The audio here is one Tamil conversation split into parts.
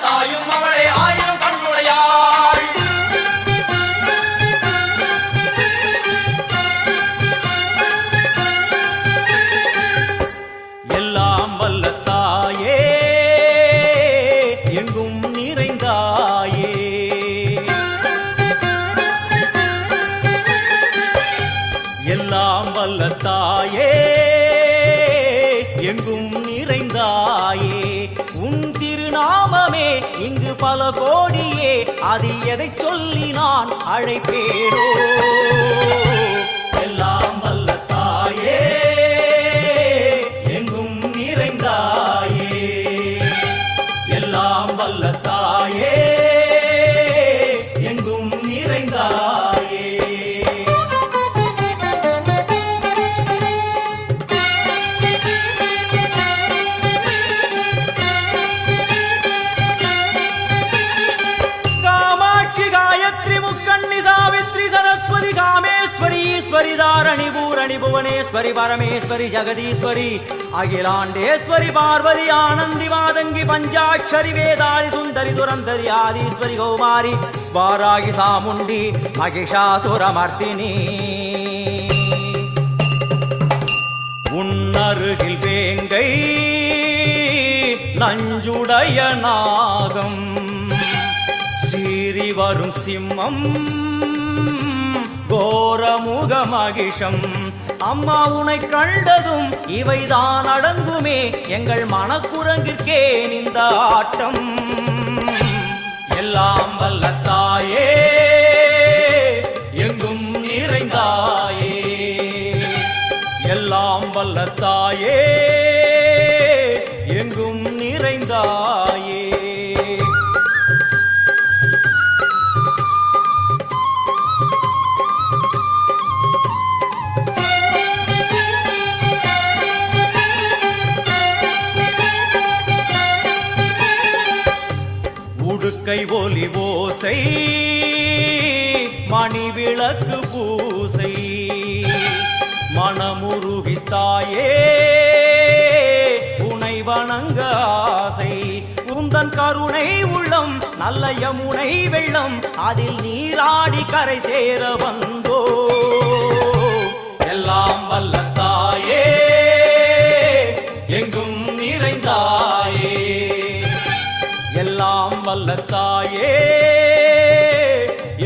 தாயும் அவளே ஆயிரம் கண்ணுடையாள். எல்லாம் வல்ல தாயே எங்கும் நிறைந்தாயே, எல்லாம் வல்ல தாயே எங்கும் நிறைந்தாயே. உன் திருநாமமே இங்கு பல கோடியே, அதில் எதை சொல்லி நான் அழைப்பேனோ. எல்லாம் வல்ல தாயே எங்கும் நிறைந்தாயே, எல்லாம் வல்ல தாயே எங்கும் நிறைந்தாயே. ஈஸ்வரி தாரணி பூரணி புவனேஸ்வரி பரமேஸ்வரி ஜெகதீஸ்வரி அகிலாண்டேஸ்வரி பார்வதி ஆனந்தி மாதங்கி பஞ்சாட்சரி வேதாளி சுந்தரி துரந்தரி ஆதீஸ்வரி கௌமாரி வாராகி சாமுண்டி மகிஷாசுரமர்த்தினி. உன்னருகில் வேங்கை நஞ்சுடைய நாகம், சீறி வரும் சிம்மம் கோரமுக மகிஷம். அம்மா உனை கண்டதும் இவைதான் அடங்குமே, எங்கள் மனக்குரங்கிற்கே இந்த ஆட்டம். எல்லாம் வல்ல தாயே எங்கும் நிறைந்தாயே, எல்லாம் வல்ல தாயே எங்கும் நிறைந்தாயே. உடுக்கை ஒலி ஓசை மணி விளக்கு பூசை, மனமுருகித்தாயே உனை வணங்க ஆசை. உந்தன் கருணை உள்ளம் நல்ல யமுனை வெள்ளம், அதில் நீராடி கரை சேர வந்தோ. எல்லாம் வல்ல தாயே எங்கும் நிறைந்தாயே, எல்லாம் வல்ல தாயே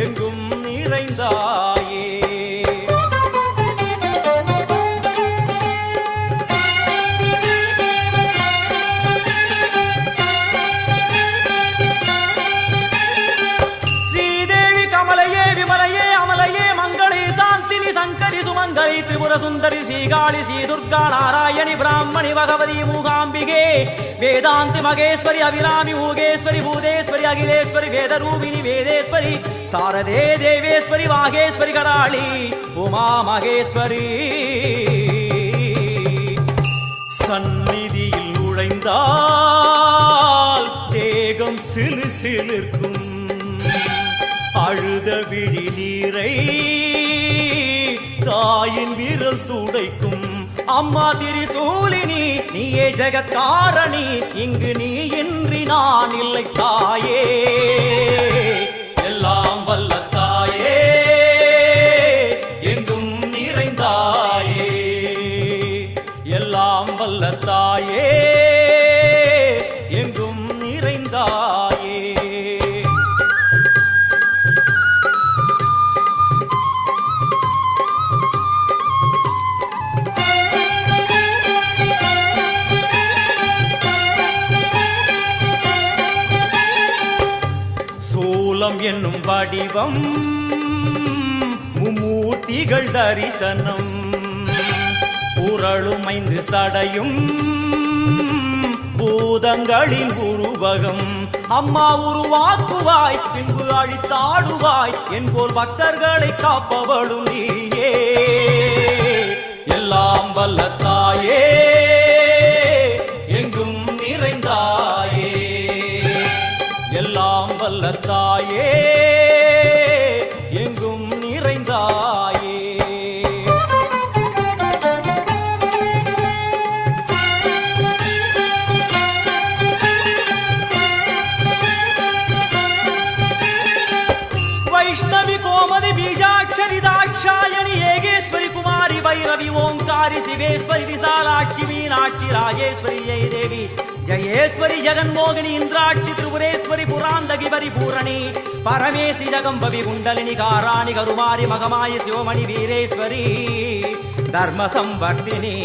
எங்கும் நிறைந்தாயே. ஸ்ரீதேவி கமலையே விமலையே அமலையே மங்களே சாந்தினி சங்கரி சுமங்கலி திரிபுர சுந்தரி ஸ்ரீகாளி ஸ்ரீ துர்கா நாராயணி பிராமணி பகவதி மூகாம்பிகே வேதாந்தி மகேஸ்வரி அபிராமி மூகேஸ்வரி பூதேஸ்வரி அகிலேஸ்வரி வேதரூபிணி வேதேஸ்வரி சாரதே தேவேஸ்வரி வாகேஸ்வரி கராளி உமா மகேஸ்வரி. சந்நிதியில் நுழைந்தால் தேகம் சிலு சிலிர்க்கும், அழுத விழி நீரை தாயின் விரல் துடைக்கும். அம்மா திரிசூலினி நீயே ஜெகத்காரணி, இங்கு நீ இன்றி நான் இல்லை தாயே. எல்லாம் வல்ல தாயே எங்கும் நிறைந்தாயே, எல்லாம் வல்ல தாயே எங்கும் நிறைந்தாயே. சூலம் என்னும் வடிவம் மும்மூர்த்திகள் தரிசனம், புரளும் 5 சடையும் பூதங்களின் உருவகம். அம்மா உருவாக்குவாய் பின்பு அழித்தாடுவாய், என்போல் பக்தர்களை காப்பவளும் நீயே. எல்லாம் வல்ல தாயே எங்கும் நிறைந்தாயே, எல்லாம் வல்ல தாயே எங்கும் நிறைந்தாயே. வைஷ்ணவி கோமதி பீஜாட்சரி தாட்சாயணி ஏகேஸ்வரி குமாரி பைரவி ஓங்காரி சிவேஸ்வரி விசாலாட்சி மீனாட்சி ராஜேஸ்வரி ஜெயதேவி ஜயேஸ்வரி ஜெகன்மோகினி இந்திராட்சி திரிபுரேஸ்வரி புராந்தகி பரிபூரணி பரமேசி ஜகம்பவி குண்டலினி காராணி கருமாரி மகமாயி சிவமணி வீரேஸ்வரி தர்ம சம்வர்த்தினி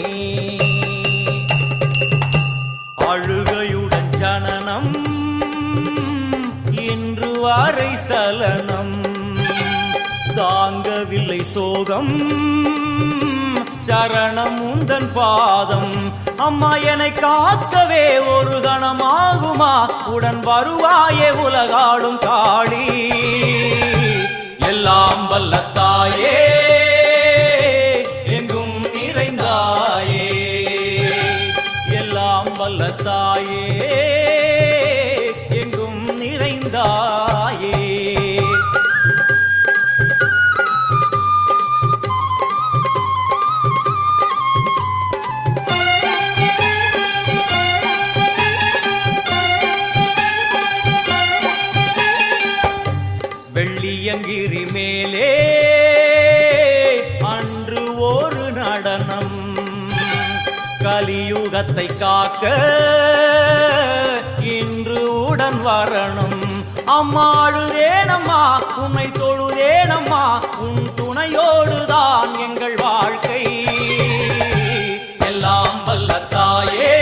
அழுகையுடன் ஜனனம் இன்று வாரை சலனம் தாங்கவில்லை சோகம் சரணம் உந்தன் பாதம் அம்மா என்னை காக்கவே ஒரு கணமாகுமா உடன் வருவாயே உலகாடும் காளி எல்லாம் வல்ல தாயே எங்கும் நிறைந்தாயே எல்லாம் வல்ல தாயே எங்கும் நிறைந்தாயே வெள்ளியங்கிரி மேலே அன்று ஒரு நடனம் கலியுகத்தை காக்க இன்று உடன் வரணும் அம்மாடுதேனம்மா உன்னை தொழுதேனம்மா உன் துணையோடுதான் எங்கள் வாழ்க்கை எல்லாம் வல்ல தாயே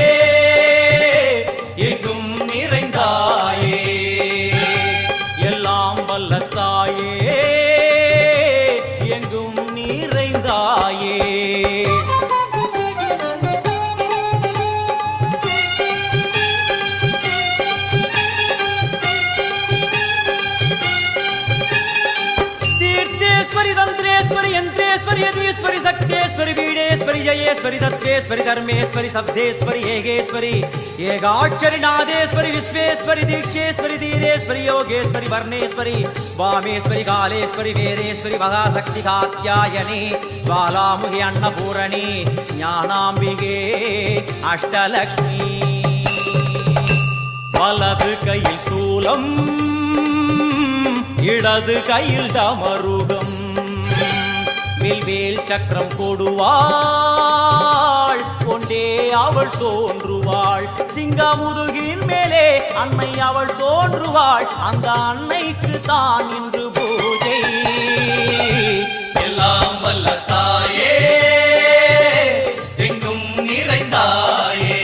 எங்கும் நிறைந்தாயே எல்லாம் வல்ல தாயே எங்கும் நிறைந்தாயே तीर्थेश्वरी तंत्रेश्वरी यंत्रेश्वरी यदीश्वरी शक्तेश्वरी बीडेश्वरी जयेश्वरी दत्तेश्वरी धर्मेश्वरी शब्देश्वरी येगेश्वरी येगाक्षरी नादेश्वरी विश्वेश्वरी दीक्षेश्वरी धीरेश्वरी योगेश्वरी वर्णेश्वरी वामेश्वरी कालेश्वरी वीरेश्वरी महाशक्ति कात्यायनी ज्वालामुखी अन्नपूरणी ज्ञानाम्बिके अष्टलक्ष्मी वलது கையில் சூலம் இடது கையில் டமருகம் வில்வேல் சக்கரம் கொடுவாள் கொண்டே அவள் தோன்றுவாள் சிங்கமுதுகின் மேலே அன்னை அவள் தோன்றுவாள் அந்த அன்னைக்கு தான் இன்று பூஜை எல்லாம் வல்ல தாயே எங்கும் நிறைந்தாயே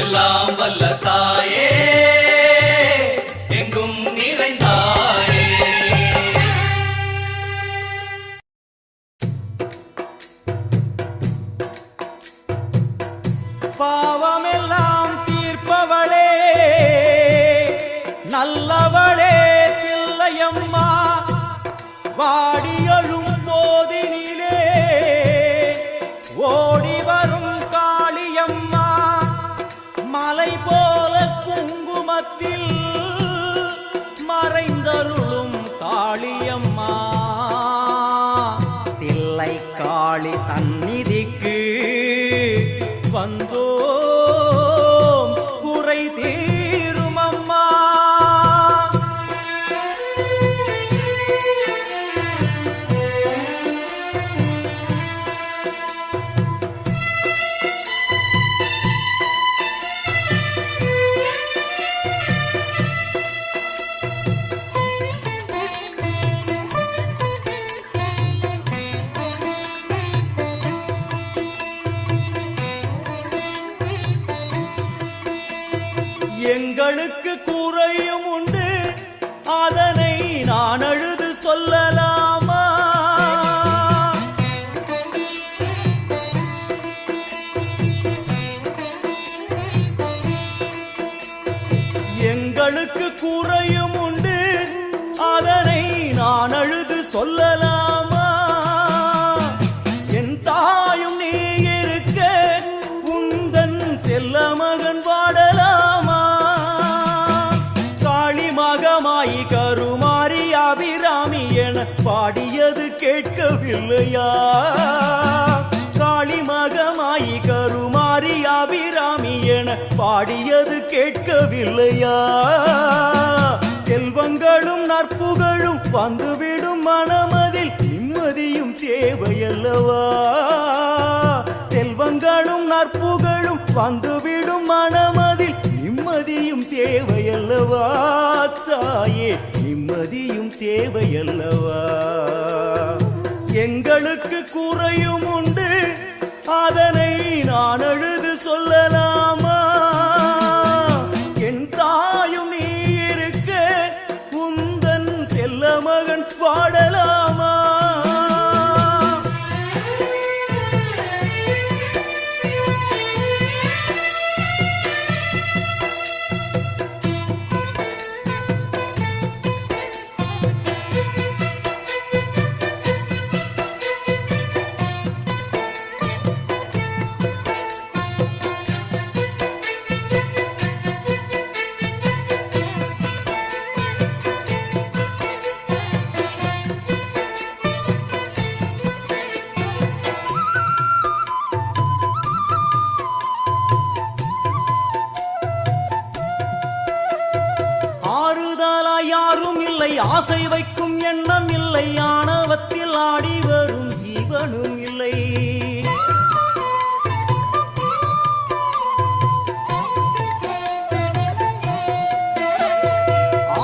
எல்லாம் வல்ல தாயே எங்கும் நிறைந்தாயே பாவமெல்லாம் தீர்ப்பவளே நல்லவளே தில்லையம்மா வாடியழும் போதினிலே ஓடி வரும் காளியம்மா மலை போல குங்குமத்தில் மறைந்தருளும் காளியம்மா தில்லை காளி சந்நிதிக்கு வந்தோம் குறை தீரும் அம்மா எங்களுக்கு குறையும் உண்டு அதனை நான் அழுது சொல்லலாமா எங்களுக்கு குறையும் உண்டு அதனை நான் அழுது சொல்லலாமா என் தாயும் நீ இருக்க உந்தன் செல்ல மகன் வாடலாமா மகமாயி கருமாரி அபிராமி என பாடியது கேட்கவில்லையா காளி மகமாயி கருமாரி அபிராமி என பாடியது கேட்கவில்லையா செல்வங்களும் நற்புகழும் வந்துவிடும் மனமதில் நிம்மதியும் தேவையல்லவா செல்வங்களும் நற்புகழும் வந்துவிடும் மனமதில் நிம்மதியும் தேவையல்லவா தாயே நிம்மதியும் தேவையல்லவா எங்களுக்கு குறையும் உண்டு அதனை நான் அழுது சொல்லலாமா என் தாயும் நீ இருக்க உந்தன் செல்ல மகன் பாடலாமா யாரும் இல்லை ஆசை வைக்கும் எண்ணம் இல்லை ஆணவத்தில் ஆடி வரும் ஜீவனும் இல்லை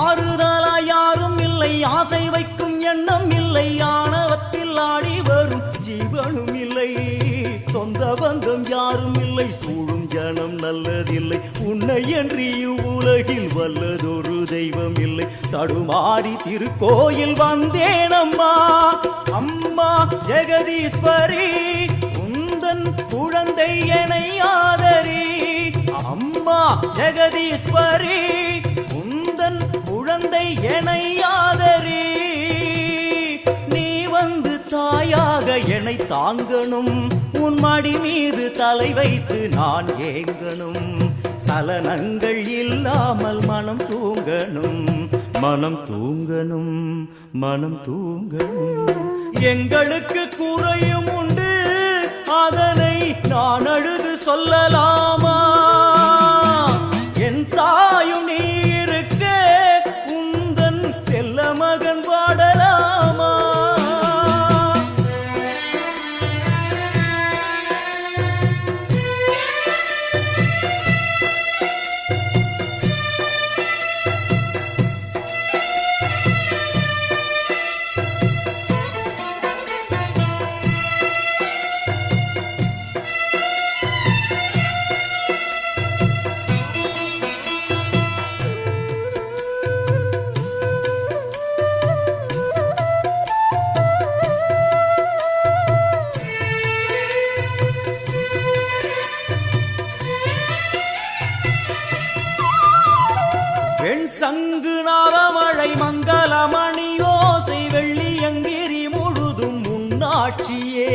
ஆறுதலா யாரும் இல்லை ஆசை வைக்கும் எண்ணம் இல்லை ஆணவத்தில் ஆடி வரும் ஜீவனும் இல்லை சொந்த பந்தம் யாரும் இல்லை சூழும் ஜனம் நல்லதில்லை உன்னை என்று இவ்வுலகில் வல்லதொரு தெய்வம் இல்லை தடுமாறி திருக்கோயில் வந்தேன் அம்மா அம்மா ஜெகதீஸ்வரி உந்தன் குழந்தை என்னை ஆதரி அம்மா ஜெகதீஸ்வரி உந்தன் குழந்தை என்னை ஆதரி நீ வந்து தாயாக என்னை தாங்கணும் உன் மடி மீது தலை வைத்து நான் ஏங்கணும் சலனங்கள் இல்லாமல் மனம் தூங்கணும் மனம் தூங்கணும் மனம் தூங்கணும் எங்களுக்கு குறையும் உண்டு அதனை நான் அழுது சொல்லலாமா என் தாயும் நீ இருக்க உந்தன் செல்ல மகன் பாடலாமா வெண் சங்கு நாரமழை மங்களமணி ஓசை வெள்ளியங்கிரி முழுதும் முன்னாட்சியே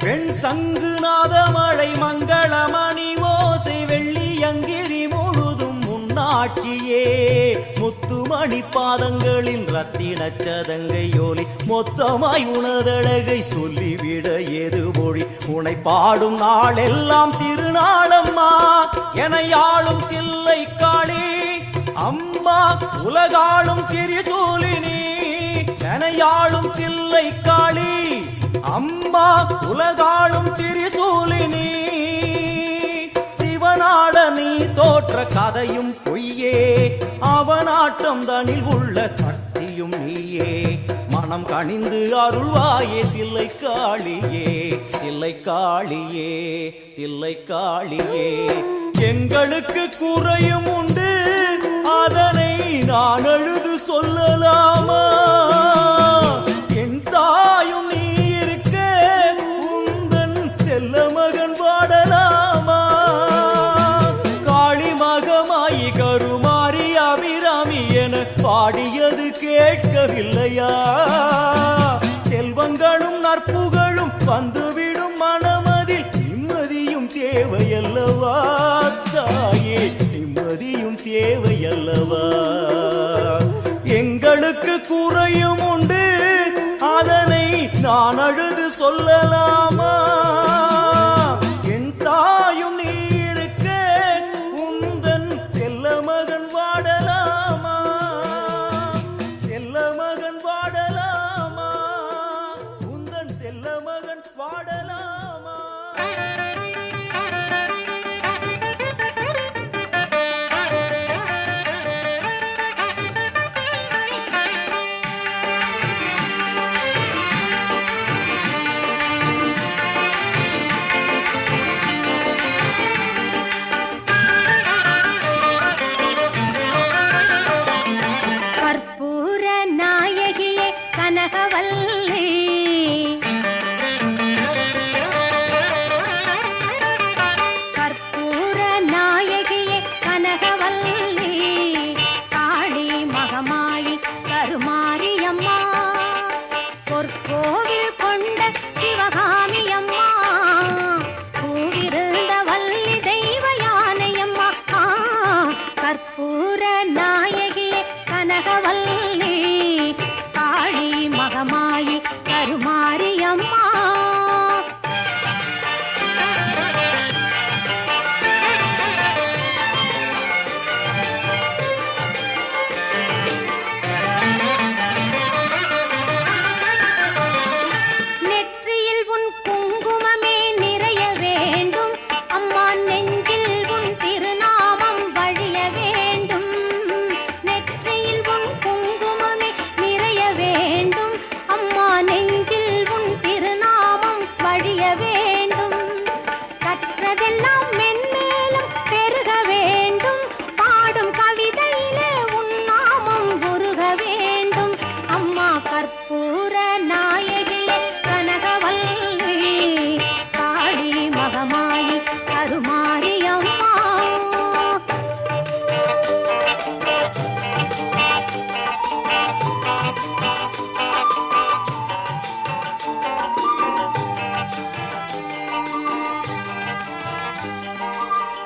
வெண் சங்கு நாதமழை மங்களமணி ஓசை வெள்ளியங்கிரி முழுதும் முன்னாட்சியே முத்துமணி பாதங்களில் ரத்தின சதங்கையோலி மொத்தமாய் உனதழகை சொல்லிவிட ஏது மொழி உனை பாடும் நாளெல்லாம் திருநாளம்மா எனையாளும் தில்லை காளி அம்மா உலகாளும் திரிசூலினி எனையாளும் தில்லை காளி அம்மா உலகாளும் திரிசூலினி சிவனாட நீ தோற்ற கதையும் பொய்யே அவனாட்டம் தனில் உள்ள சக்தியும் நீயே மனம் கனிந்து அருள்வாயே தில்லை காளியே தில்லை காளியே தில்லை காளியே எங்களுக்கு குறையும் உண்டு அதனை நான் அழுது சொல்லலாமா என் தாயும் நீ இருக்க உந்தன் செல்ல மகன் பாடலாமா காளி மகமாயி கருமாரி அபிராமி என பாடியது கேட்கவில்லையா செல்வங்களும் நற்புகழும் வந்துவிடும் மனமதில் நிம்மதியும் தேவையல்லவா தாயே நிம்மதியும் தேவையல்லவா எங்களுக்கு குறையும் உண்டு அதனை நான் அழுது சொல்லலாமா என் பாடலாமா?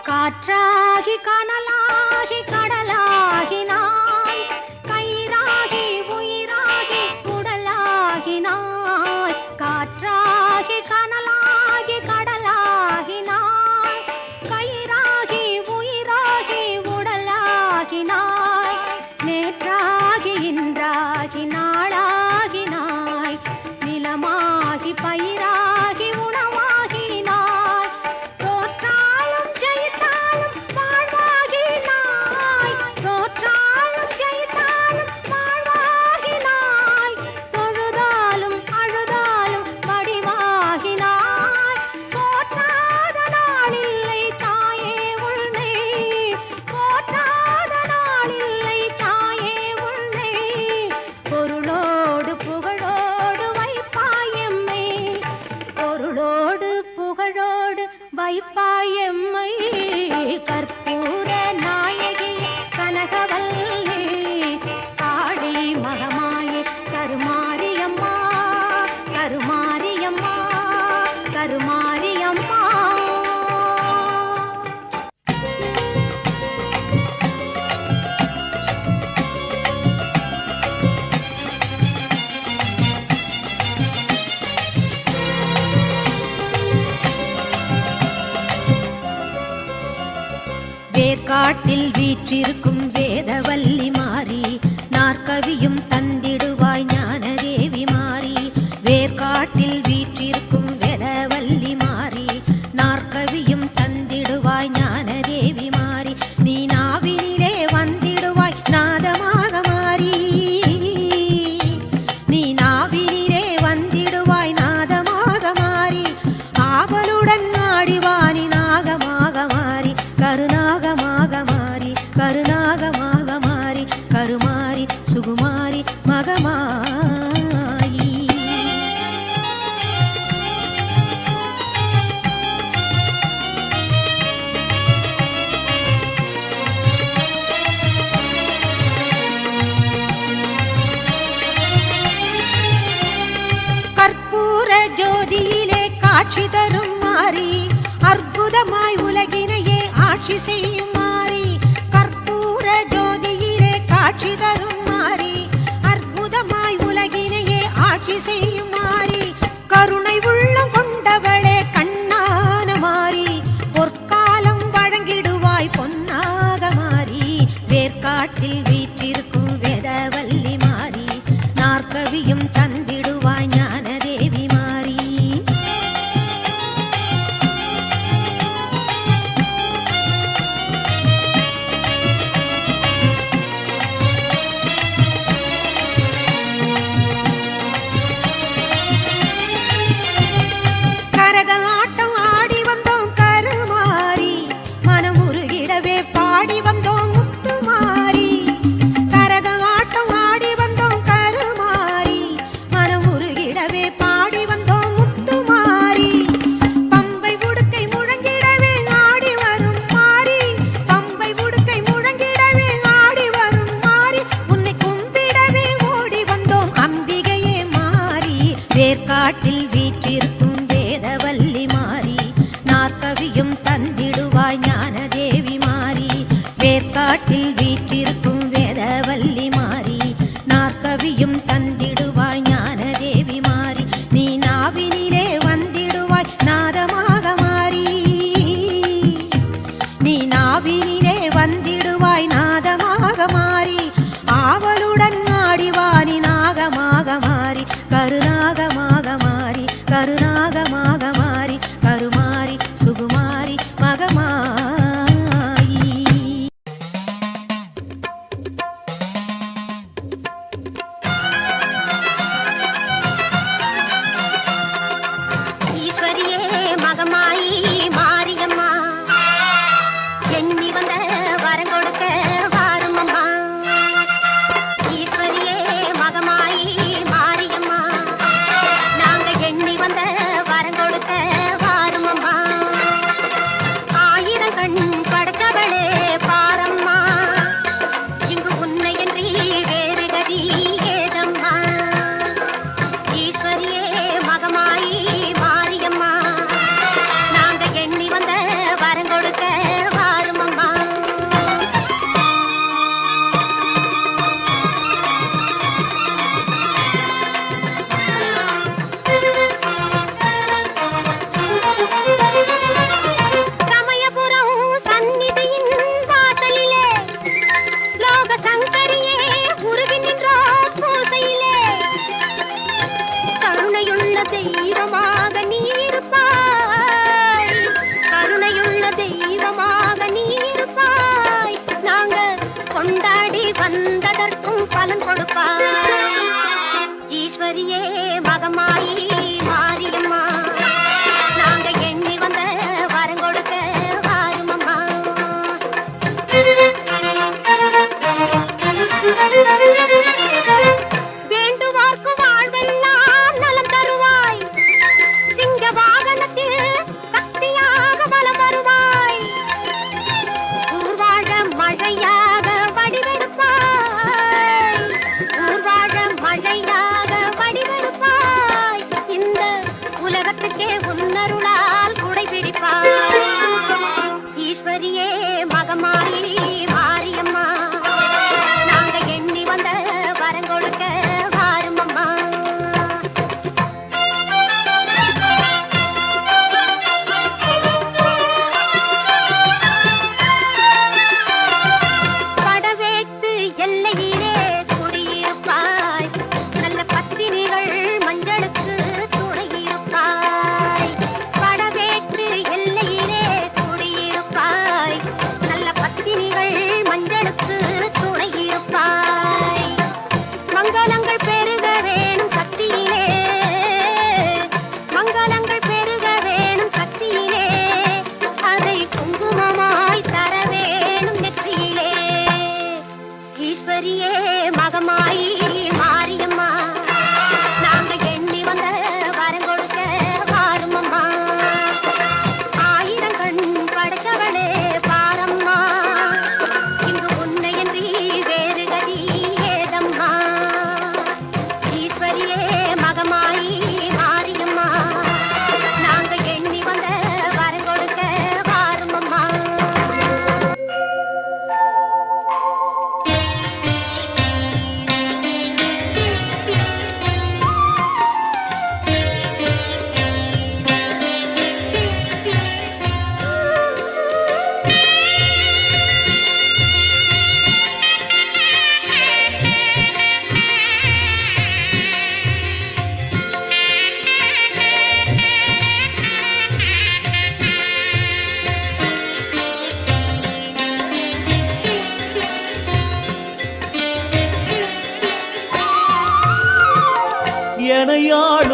காற்றாகி கனலாகி கடலாகினாய், கயிறாகி உயிராகி உடலாகினாய். காற்றாகி கனலாகி கடலாகினாய், கயிறாகி உயிராகி உடலாகினாய். நேற்றாகி இன்றாகி நாளாகினாய், நிலமாகி பயிராகி உணவாகினாய். தோற்றாலும் ஜெயித்தாலும் வாழ்வாகினாய், தோற்றாலும் ஜெயித்தாலும் வாழ்வாகினாய். தொழுதாலும் அழுதாலும் வடிவாகினாய். போற்றாத நாளில்லை தாயே உன்னை, போற்றாத நாளில்லை தாயே உன்னை. பொருளோடு புகழோடு வைப்பாயம்மை, பொருளோடு புகழோடு வைப்பாயம்மை. கற்பூர நாயகி கனகவல்லி, காளி மகமாயி கருமாரியம்மா, கருமாரியம்மா, கருமாரியம்மா. வேர்காட்டில் வீற்றிருக்கும் வேதவல்லி மாறி, நாற்கவியும் தந்திடுவாய் ஞானதேவி மாறி. வேர்காட்டில் வீற்றிருக்கும் வேதவல்லி மாறி, நாற்கவியும் தந்திடுவாய் ஞானதேவி மாறி. நீ நாவினிலே வந்திடுவாய் நாதமாக மாறி, நீ நாவினிலே வந்திடுவாய் நாதமாக மாறி. ஆவலுடன் ஆடிவானி நாகமாக மாறி, கருநாகமாக மாறி, கருநாகமாக மாறி, கருமாரி சுகுமாரி மகமாயி. கற்பூர ஜோதியிலே காட்சி தரும் மாறி, அற்புதமாய் உலகினையே ஆட்சி செய்யும் மாறி. கற்பூர ஜோதியிலே காட்சி தரும் மாறி, அற்புதமாய் உலகினையே ஆட்சி செய்யும் மாறி. கருணை உள்ளம் கொண்டவளே கண்ணான மாறி, பொற்காலம் வழங்கிடுவாய் பொன்னாக மாறி. வேர்காட்டில் வீற்றிருக்கும் வேதவல்லி மாறி, நாற்கவியும் தந்திடுவாய் ஞானதேவி மாறி. கரக ஆட்டம் ஆடி வந்தோம் கருமாரி மனம் உருகிடவே பாடி வந்தோம் முத்துமாரி கரக ஆட்டம் ஆடி வந்தோம் கருமாரி மனம் உருகிடவே பாடி வந்தோம் முத்துமாரி பம்பை உடுக்கை முழங்கிடவே ஆடி வரும் மாரி பம்பை உடுக்கை முழங்கிடவே ஆடி வரும் மாரி உன்னை கும்பிடவே ஓடி வந்தோம் அம்பிகையே மாறி வேர்காட்டில் வீற்றிருக்கும் வேதவல்லி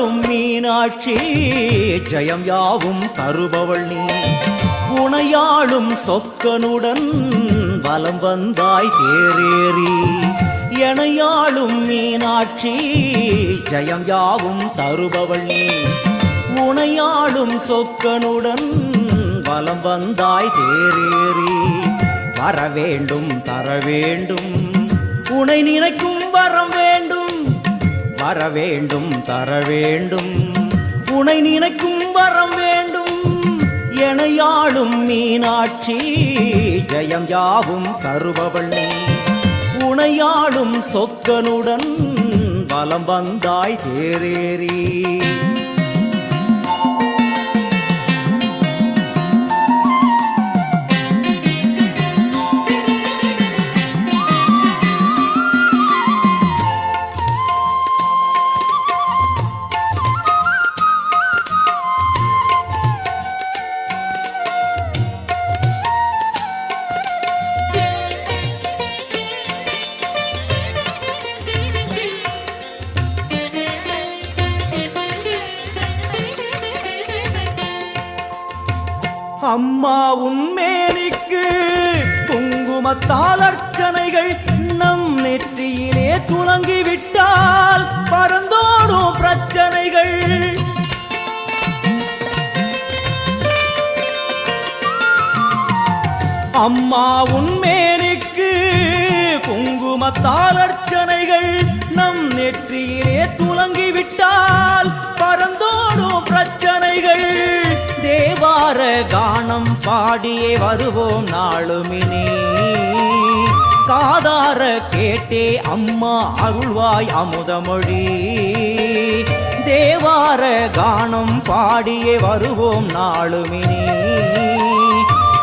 எனையாளும் மீனாட்சி ஜெயம் யாவும் தருபவள் நீ உனையாளும் சொக்கனுடன் வலம் வந்தாய் தேரேறி எனையாளும் மீனாட்சி ஜெயம் யாவும் தருபவள் நீ உனையாளும் சொக்கனுடன் வலம் வந்தாய் தேரேறி வரவேண்டும் தரவேண்டும் உனை நினைக்கும் வரம் வேண்டும் வரவேண்டும் தரவேண்டும் உனை நினைக்கும் வரம் வேண்டும் எனையாளும் மீனாட்சி ஜெயம் யாவும் தருபவள் நீ உனையாளும் சொக்கனுடன் வலம் வந்தாய் தேரேறி அம்மா உன்மேனிக்கு குங்குமத்தால் அர்ச்சனைகள் நம் நெற்றியிலே துலங்கிவிட்டால் பறந்தோடும் பிரச்சனைகள் அம்மா உன்மேனிக்கு குங்குமத்தால் அர்ச்சனைகள் நம் நெற்றியிலே துலங்கிவிட்டால் பறந்தோடும் பிரச்சனைகள் தேவார கானம் பாடியே வருவோம் நாளுமினே காதார கேட்டே அம்மா அருள்வாய் அமுதமொழி தேவார கானம் பாடியே வருவோம் நாளுமினே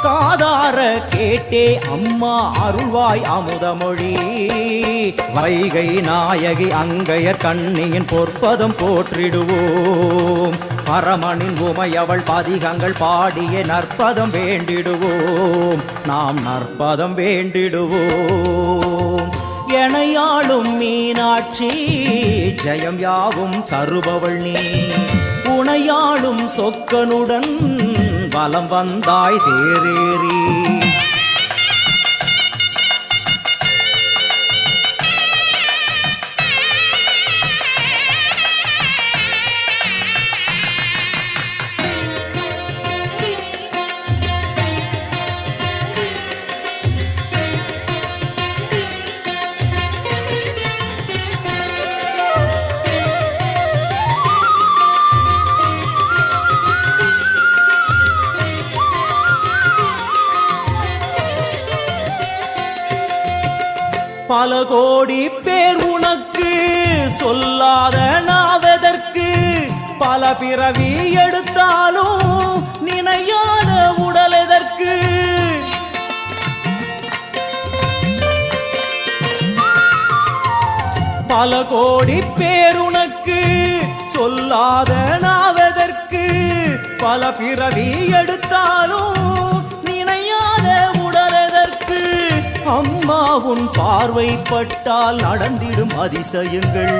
காதார கேட்டே அம்மா அருள்வாய் அமுதமொழி வைகை நாயகி அங்கையர் கண்ணியின் பொற்பதம் போற்றிடுவோம் பரமனின் உமையவள் பதிகங்கள் பாடிய நற்பதம் வேண்டிடுவோம் நாம் நற்பதம் வேண்டிடுவோம் எனையாளும் மீனாட்சி ஜெயம் யாவும் தருபவள் நீ உனையாளும் சொக்கனுடன் வலம் வந்தாய் தேரேறி பல கோடி பேர் உனக்கு சொல்லாத நாவதற்கு பல பிறவி எடுத்தாலும் நினையாத உடல் எதற்கு பல கோடி பேர் உனக்கு சொல்லாத நாவதற்கு பல பிறவி எடுத்தாலும் நினையாத உடல் எதற்கு அம்மா உன் பார்வை பட்டால் நடந்திடும் அதிசயங்கள்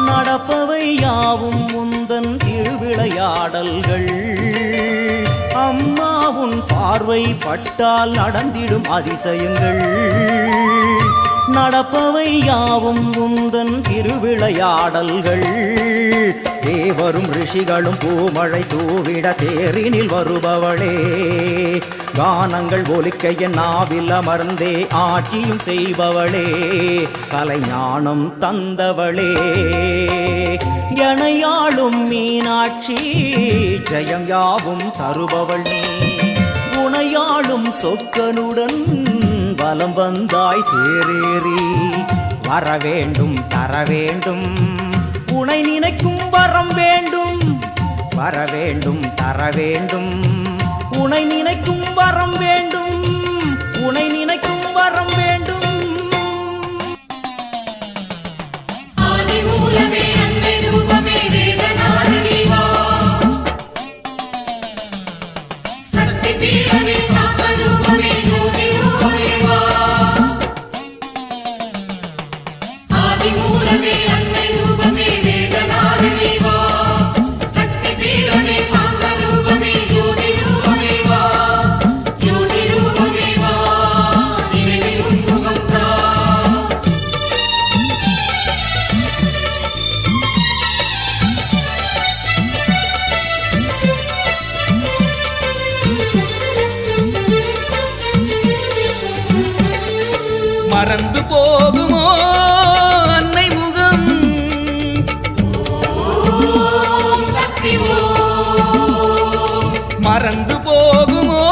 நடப்பவை யாவும் முந்தன் திருவிளையாடல்கள் அம்மா உன் பார்வை பட்டால் நடந்திடும் அதிசயங்கள் நடப்பவை யாவும் உந்தன் திருவிளையாடல்கள் தேவரும் ரிஷிகளும் பூமழை தூவிட தேரினில் வருபவளே கானங்கள் ஒலிக்க என் நாவில் அமர்ந்தே ஆட்சியும் செய்பவளே கலைஞானம் தந்தவளே எனையாளும் மீனாட்சி ஜெயம் யாவும் தருபவள் நீ உனையாளும் சொக்கனுடன் வலம் வந்தாய் தேரேறி வரவேண்டும் தரவேண்டும் உனை நினைக்கும் வரம் வேண்டும் வரவேண்டும் தரவேண்டும் உனை நினைக்கும் வரம் வேண்டும் உனை நினைக்கும் வரம் வேண்டும் ஆதிமூலமே அன்னை ரூபமே வேதநாயகி வா சக்தி பீடமே சாம்பரூபமே ஜோதி ரூபமே வா ஆதிமூலமே அன்னை ரூபமே வேதநாயகி மறந்து போகுமோ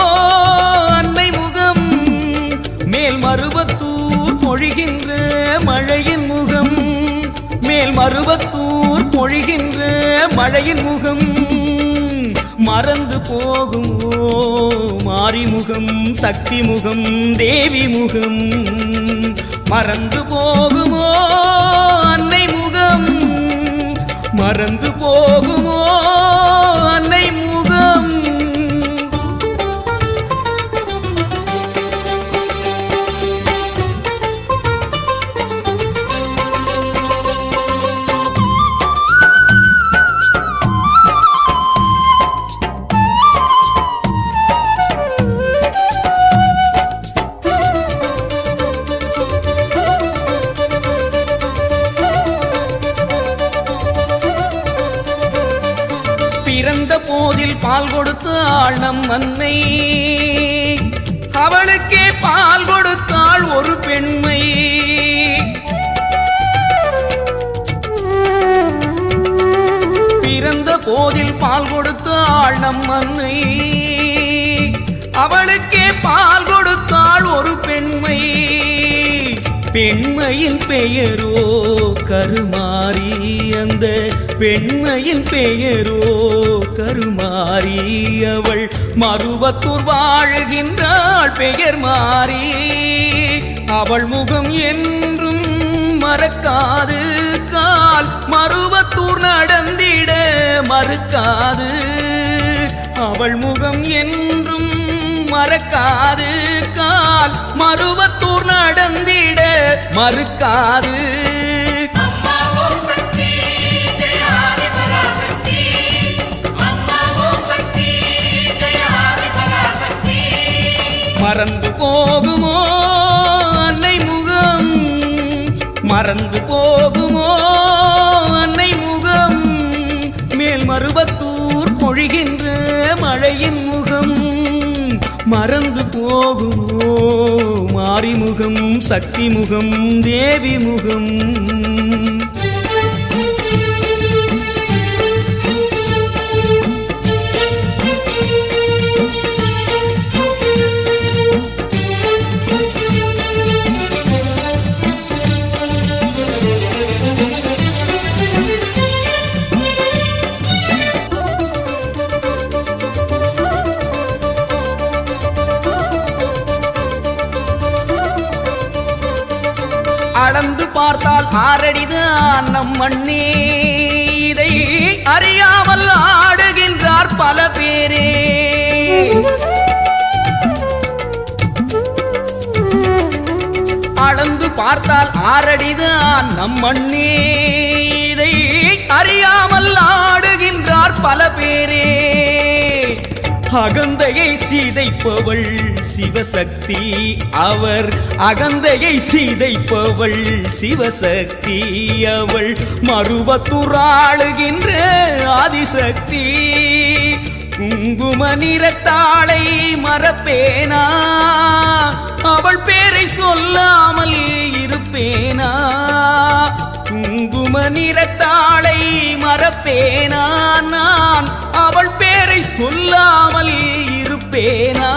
அன்னை முகம் மேல் மருவத்தூர் பொழிகின்ற மழையின் முகம் மேல் மருவத்தூர் பொழிகின்ற மழையின் முகம் மறந்து போகுமோ மாரிமுகம் சக்தி முகம் தேவி முகம் மறந்து போகுமோ அன்னை முகம் மறந்து போகுமோ அன்னை முகம் பிறந்த போதில் பால் கொடுத்தாள் நம் அன்னை அவளுக்கே பால் கொடுத்தாள் ஒரு பெண்மை பிறந்த போதில் பால் கொடுத்தாள் நம் அன்னை அவளுக்கே பால் கொடுத்தாள் ஒரு பெண்மை பெண்மையின் பெயரோ கருமாரி அந்த பெண்மையின் பெயரோ கருமாரி அவள் மருவத்தூர் வாழுகின்றாள் பெயர் மாறி அவள் முகம் என்றும் மறக்காது கால் மருவத்தூர் நடந்திட மறுக்காது அவள் முகம் என்றும் மறக்காது கால் மருவத்தூர் நடந்திட மறுக்காது அம்மா ஓம் சக்தி ஜெய ஆதி பராசக்தி அம்மா ஓம் சக்தி ஜெய ஆதி பராசக்தி மறந்து போகுமோ அன்னை முகம் மறந்து போகுமோ அன்னை முகம் மேல் மருவத்தூர் பொழிகின்ற மழையின் முகம் மறந்து போகுமோ மாரிமுகம் சக்தி முகம் தேவி முகம் அளந்து பார்த்தால் ஆறடிதான் நம் மண்ணே இதை அறியாமல் ஆடுகின்றார் பல பேரே அளந்து பார்த்தால் ஆறடிதான் நம் மண்ணே இதை அறியாமல் ஆடுகின்றார் பல பேரே அகந்தையை சீதைப்பவள் சிவசக்தி அவர் அகந்தையை சீதைப்பவள் சிவசக்தி அவள் மருவத்துறாளுகின்ற ஆதிசக்தி குங்கும நிறத்தாளை மறப்பேனா அவள் பேரை சொல்லாமல் இருப்பேனா குங்கும நிறத்தாளை மறப்பேனா நான் அவள் பேரை சொல்லாமல் இருப்பேனா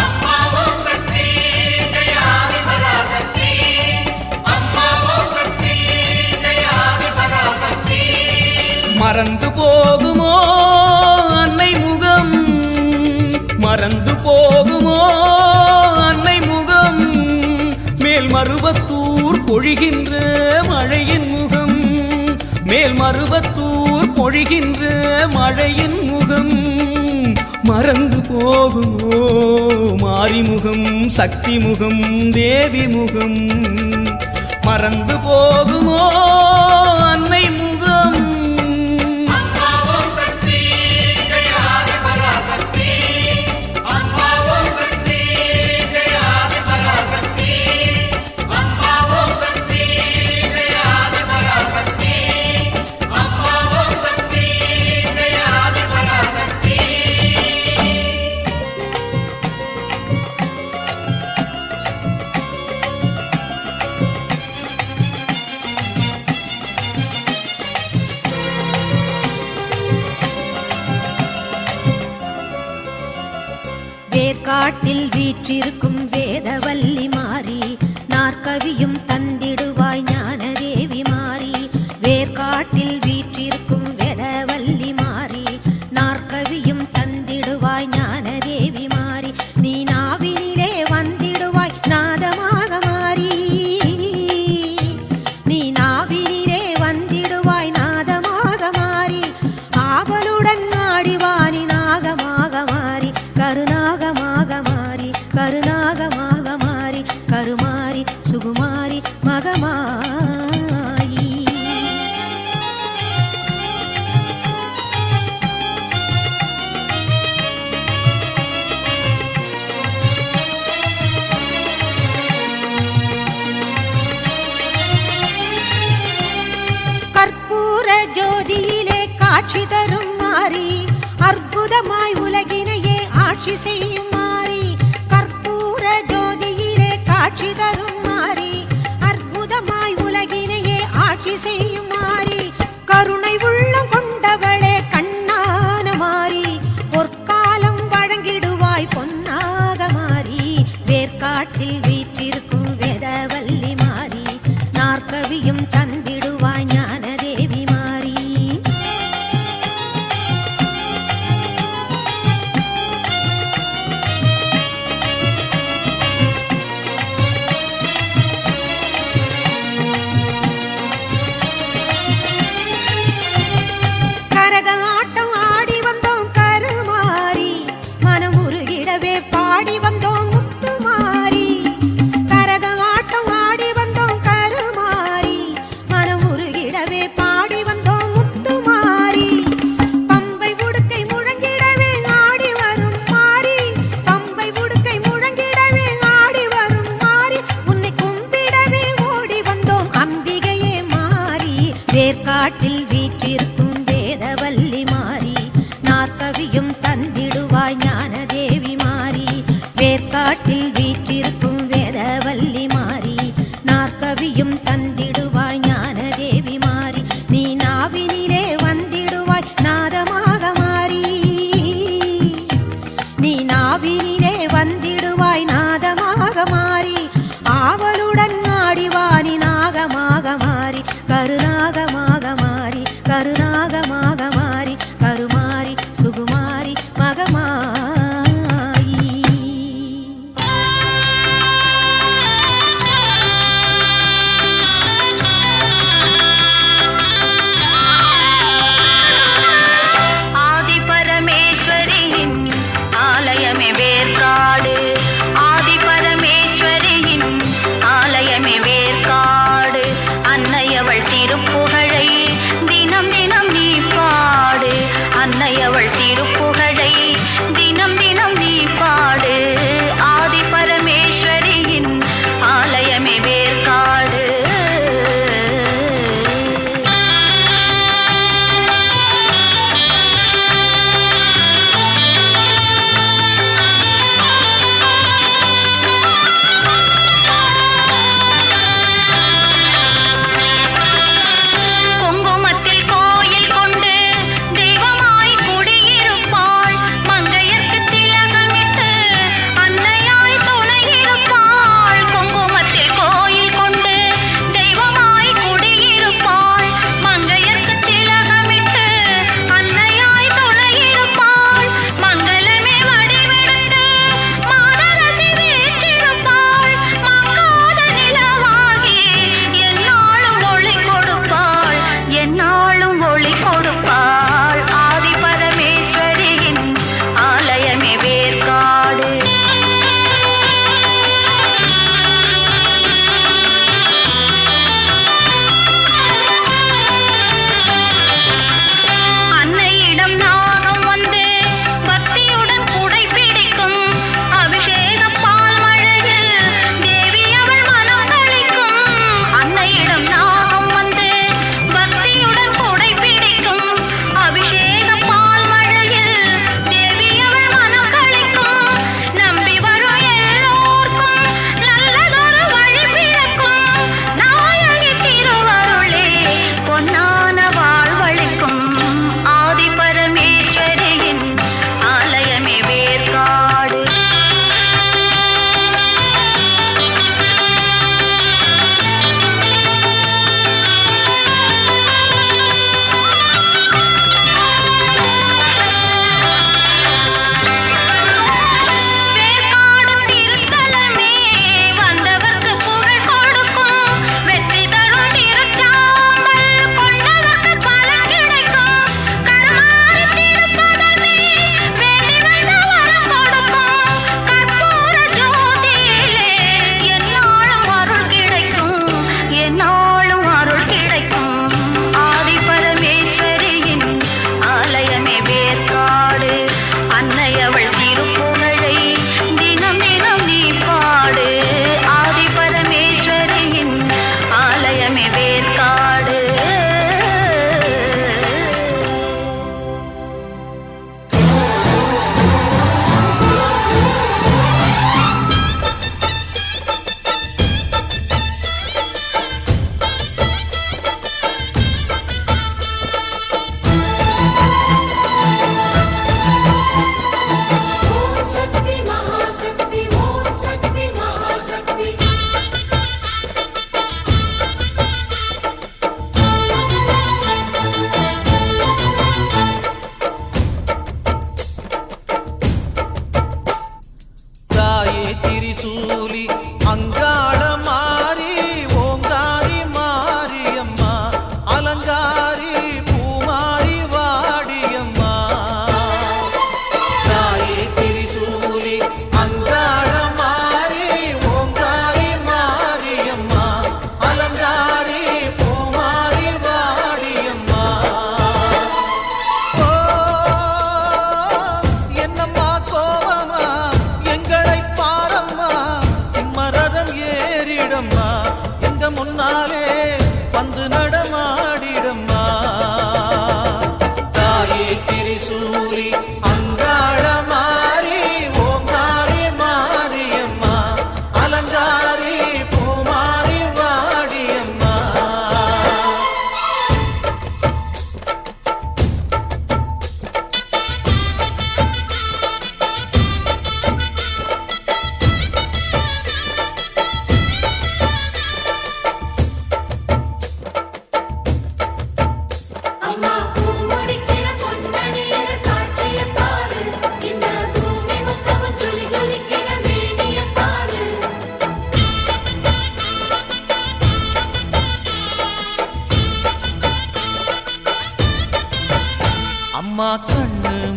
அம்மா ஓம் சக்தி ஜெய ஆதி பராசக்தி அம்மா ஓம் சக்தி ஜெய ஆதி பராசக்தி மறந்து போகுமோ அன்னை முகம் மறந்து போகுமோ அன்னை முகம் மேல் மருவத்தூர் பொழிகின்ற மழையின் முகம் மேல் மருவத்தூர் பொழிகின்ற மழையின் முகம் மறந்து போகுமோ மாரிமுகம் சக்தி முகம் தேவி முகம் மறந்து போகுமோ அன்னை முகம் அம்மா ஓம் சக்தி ஜெய ஆதி பராசக்தி அம்மா ஓம் சக்தி ஜெய ஆதி பராசக்தி அம்மா ஓம் சக்தி ஜெய ஆதி பராசக்தி அம்மா ஓம் சக்தி ஜெய ஆதி பராசக்தி வேர்க்காட்டில் வீற்றிருக்கும் வேதவல்லி மாறி நாற்கவியும் தந்திடுவாய் ஞானதேவி மாறி வேர்க்காட்டில் வீற்றிருக்கும் வேதவல்லி மாறி நாற்கவியும் தந்திடுவாய் ஞானதேவி மாறி நீ நாவினிலே வந்திடுவாய் நாதமாக மாறி நீ நாவினிலே வந்திடுவாய் நாதமாக மாறி ஆவலுடன் ஆடிவானி நாகமாக மாறி கருநாகமாக மாறி கருநாகமாக மாறி கருமாறி சுகுமாரி மகமாயி கற்பூர ஜோதியிலே காட்சி தரும் மாறி அற்புதமாய் உலகினையே ஆட்சி செய்யும் மாறி கற்பூர ஜோதியிலே காட்சி தரும் மாறி அற்புதமாய் உலகினையே ஆட்சி செய்யும் மாறி கருணை உள்ளம் கொண்டவளே கண்ணான மாறி பொற்காலம் வழங்கிடுவாய் பொன்னாக மாறி வேர்க்காட்டில் வீற்றிருக்கும் வேதவல்லி மாறி நாற்கவியும் தந்திடுவாய் ஞானதேவி மாறி கரக ஆட்டம் ஆடி வந்தோம் கருமாறி மனம் உருகிடவே பாடி வந்தோம் முத்துமாரி கரக ஆட்டம் ஆடி வந்தோம் கருமாறி மனம் உருகிடவே பாடி வந்தோம் முத்துமாரி பம்பை உடுக்கை முழங்கிடவே ஆடி வரும் மாறி பம்பை உடுக்கை முழங்கிடவே ஆடி வரும் மாறி உன்னை கும்பிடவே ஓடி வந்தோம் அம்பிகையே மாறி வேர்க்காட்டில் வீற்றிருக்கும் வேதவல்லி மாறி நாற்கவியும் தந்திடுவாய் ஞானதேவி மாறி வேர்க்காட்டில் வீற்றிருக்கும் வேதவல்லி மாறி நாற்கவியும் தந்திடுவாய் ஞானதேவி மாறி நீ நாவினிலே வந்திடுவாய் நாதமாக மாறி நீ நாவினிலே வந்திடுவாய் நாதமாக மாறி ஆவலுடன் ஆடிவானி நாகமாக மாறி கருநாகமாக மாறி கருநாகமாக மாறி கருமாரி சுகுமாரி மகமாயி ஆதி பரமேஸ்வரியின் ஆலயமே வேர்க்காடு ஆதி பரமேஸ்வரியின் ஆலயமே வேர்க்காடு அன்னையவள் திருப்புகழை தினம் தினம் நீ பாடு அன்னையவள் திருப்புகழை தினம் தினம் நீ பாடு ஆதி பரமேஸ்வரியின் ஆலயமே வேர்க்காடு குங்குமத்தில் கோயில் கொண்டு தெய்வமாய் குடியிருப்பாள் மங்கையர்க்கு திலகமிட்டு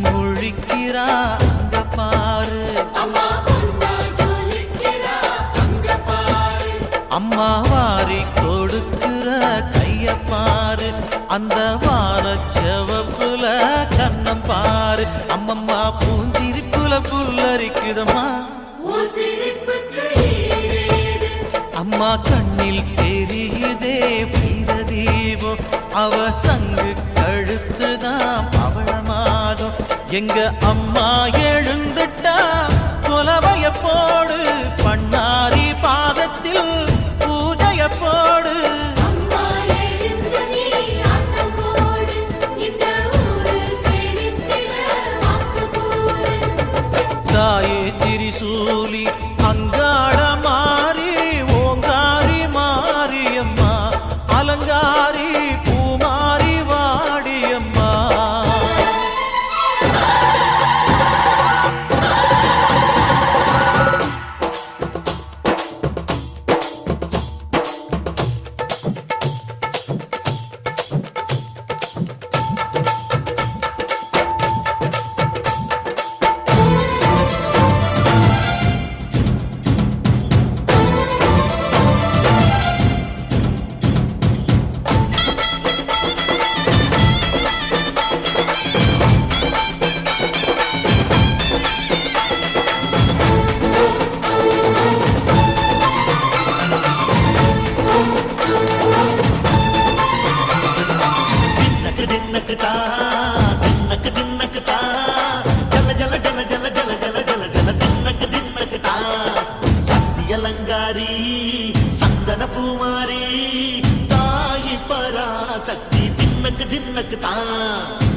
முழிக்கிறா அங்க பாரு, அம்மா வாரி கொடுக்கிற கைய பாரு, அந்த வானச்சவப்புல கண்ணம் பாரு, அம்மம்மா பூஞ்சிரிப்புல புல்லரிக்குதம்மா, அம்மா கண்ணில் தெரியுதே வீரதீபம், அவ சங்கு கழுத்துதான் பவளமாகும், எங்க அம்மா எழுந்துட்டா கொலவைய போடு, பண்ணாரி பாதத்தில் பூஜைய போடு, தாயே திரிசூலி அங்காள மாறி ஓங்காரி மாரியம்மா, அலங்காரி பூமாரி வாடியம்மா. அலங்காரி சந்தன பூமாரி தாயி பராசக்தி தின்னக்கு தின்னக்கு தான்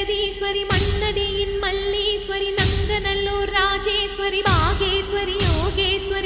ஜெகதீஸ்வரி மண்ணடியின் மல்லீஸ்வரி நங்கநல்லூர் ராஜேஸ்வரி பாகேஸ்வரி யோகேஸ்வரி